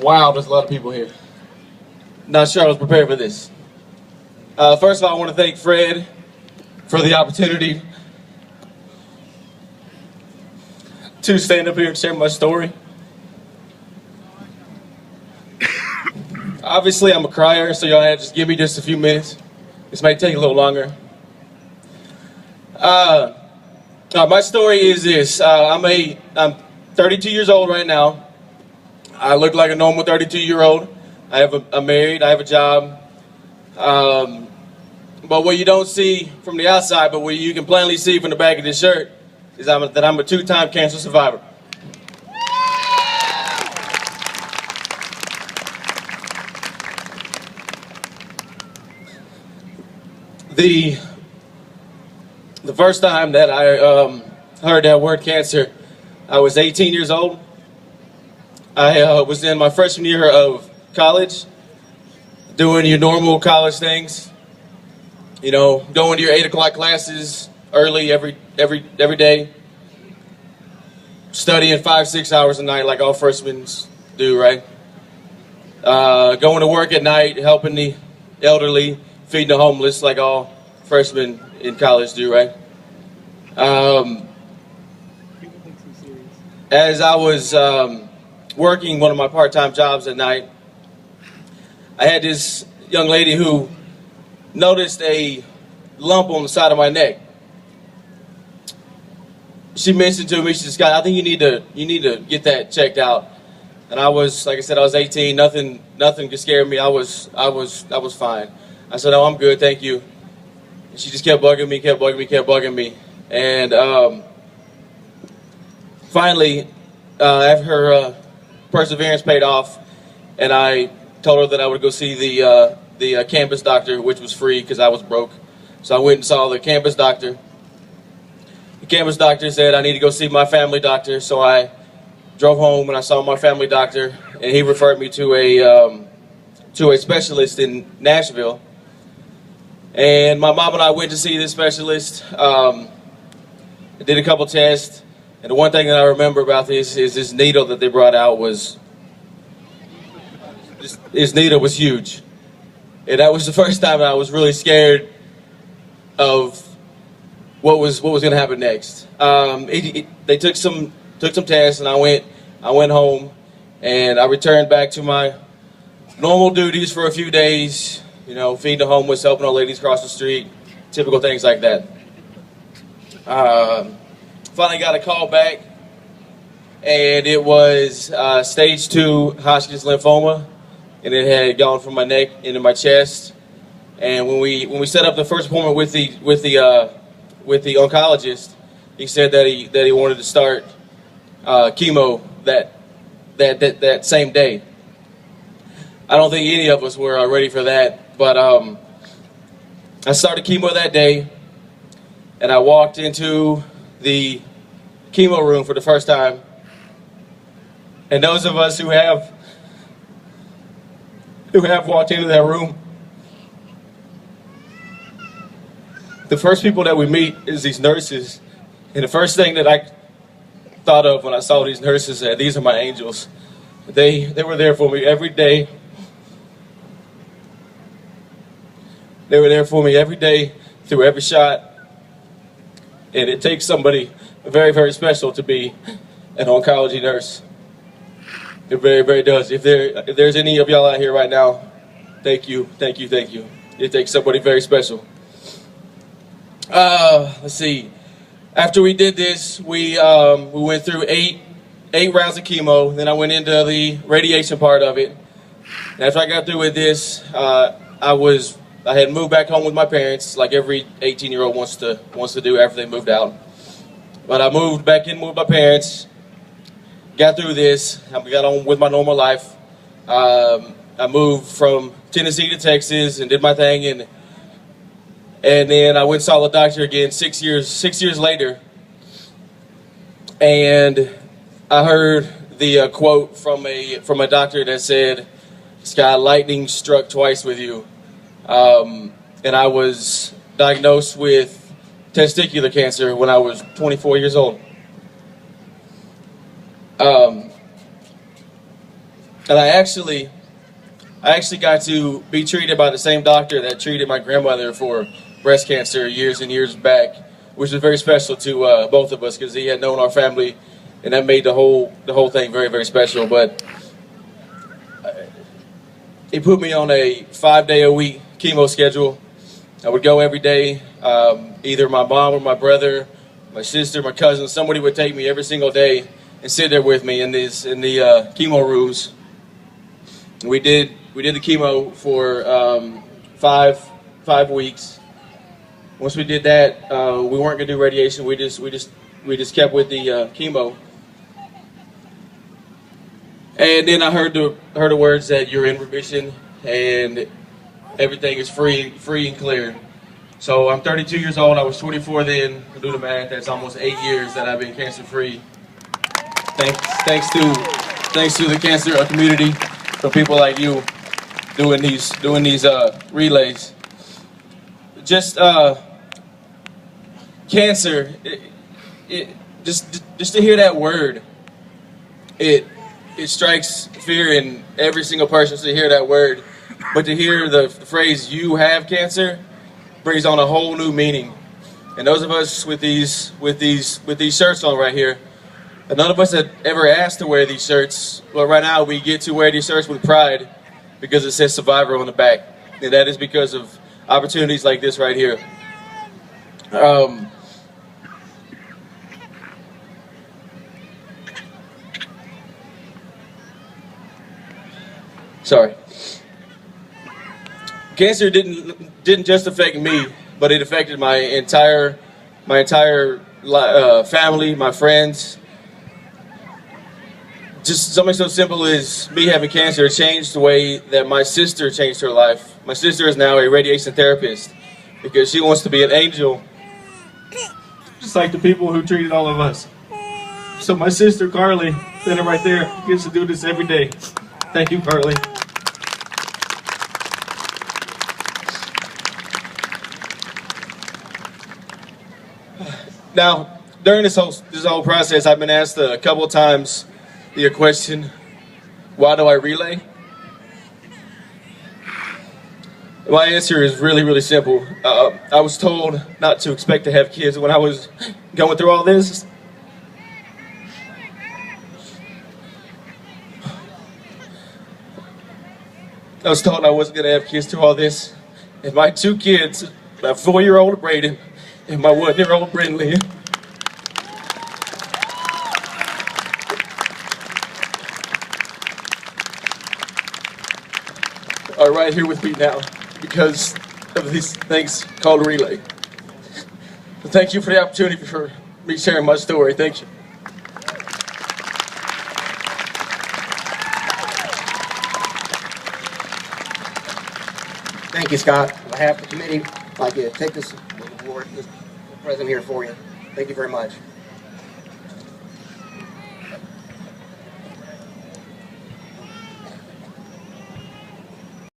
Wow, there's a lot of people here. Not sure I was prepared for this. First of all, I want to thank Fred for the opportunity to stand up here and share my story. Obviously, I'm a crier, so y'all just give me just a few minutes. This may take a little longer. My story is this. I'm 32 years old right now. I look like a normal 32-year-old. I'm married. I have a job. But what you don't see from the outside, but what you can plainly see from the back of this shirt, is that I'm a two-time cancer survivor. The first time that I heard that word cancer, I was 18 years old. I was in my freshman year of college, doing your normal college things. You know, going to your 8 o'clock classes early every day, studying 5-6 hours a night like all freshmen do, right? Going to work at night, helping the elderly, feeding the homeless like all freshmen in college do, right? As I was working one of my part-time jobs at night, I had this young lady who noticed a lump on the side of my neck. She mentioned to me, she said, "Scott, I think you need to get that checked out." And I was, like I said, I was 18. Nothing could scare me. I was fine. I said, "No, I'm good, thank you." And she just kept bugging me. And finally, after her perseverance paid off, and I told her that I would go see the campus doctor, which was free because I was broke. So I went and saw the campus doctor. The campus doctor said I need to go see my family doctor, so I drove home and I saw my family doctor, and he referred me to a specialist in Nashville. And my mom and I went to see this specialist. I did a couple tests, and the one thing that I remember about this is this needle that they brought out was this needle was huge. And that was the first time I was really scared of what was going to happen next. They took some tests, and I went home, and I returned back to my normal duties for a few days. You know, feeding the homeless, helping old ladies cross the street, typical things like that. Finally got a call back, and it was stage 2 Hodgkin's lymphoma, and it had gone from my neck into my chest. And when we set up the first appointment with the oncologist, he said that he wanted to start chemo that same day. I don't think any of us were ready for that, but I started chemo that day, and I walked into the chemo room for the first time. And those of us who have walked into that room, the first people that we meet is these nurses. And the first thing that I thought of when I saw these nurses, that these are my angels. They were there for me every day. They were there for me every day through every shot. And it takes somebody very, very special to be an oncology nurse. It very, very does. If there's any of y'all out here right now, thank you. It takes somebody very special. Let's see. After we did this, we went through eight rounds of chemo. Then I went into the radiation part of it. And after I got through with this, I had moved back home with my parents, like every 18-year-old wants to do after they moved out. But I moved back in with my parents, got through this, I got on with my normal life. I moved from Tennessee to Texas and did my thing, and then I went and saw the doctor again 6 years later, and I heard the quote from a doctor that said, "Scott, lightning struck twice with you." And I was diagnosed with testicular cancer when I was 24 years old. And I actually got to be treated by the same doctor that treated my grandmother for breast cancer years and years back, which was very special to both of us because he had known our family, and that made the whole thing very, very special. But he put me on a 5-day-a-week chemo schedule. I would go every day. Either my mom or my brother, my sister, my cousin, somebody would take me every single day and sit there with me in the chemo rooms. We did the chemo for 5 weeks. Once we did that, we weren't gonna do radiation. We just kept with the chemo. And then I heard the words that you're in remission and everything is free and clear. So I'm 32 years old. I was 24 then. Do the math. That's almost 8 years that I've been cancer free. Thanks to the cancer community, for people like you doing these relays. Just cancer. Just to hear that word, it strikes fear in every single person to hear that word. But to hear the phrase "you have cancer" brings on a whole new meaning. And those of us with these shirts on right here, and none of us had ever asked to wear these shirts, but right now we get to wear these shirts with pride because it says "Survivor" on the back, and that is because of opportunities like this right here. Sorry. Cancer didn't just affect me, but it affected my entire family, my friends. Just something so simple as me having cancer changed the way that my sister changed her life. My sister is now a radiation therapist because she wants to be an angel, just like the people who treated all of us. So my sister Carly, standing right there, gets to do this every day. Thank you, Carly. Now, during this whole process, I've been asked a couple of times the question, why do I relay? My answer is really, really simple. I was told not to expect to have kids when I was going through all this. I was told I wasn't going to have kids through all this. And my 2 kids, my 4-year-old Braden and my 1-year-old Brindley, are right here with me now because of these things called relay. But thank you for the opportunity for me sharing my story. Thank you. Thank you, Scott. On behalf of the committee, I'd like you to take this award, this present here for you. Thank you very much.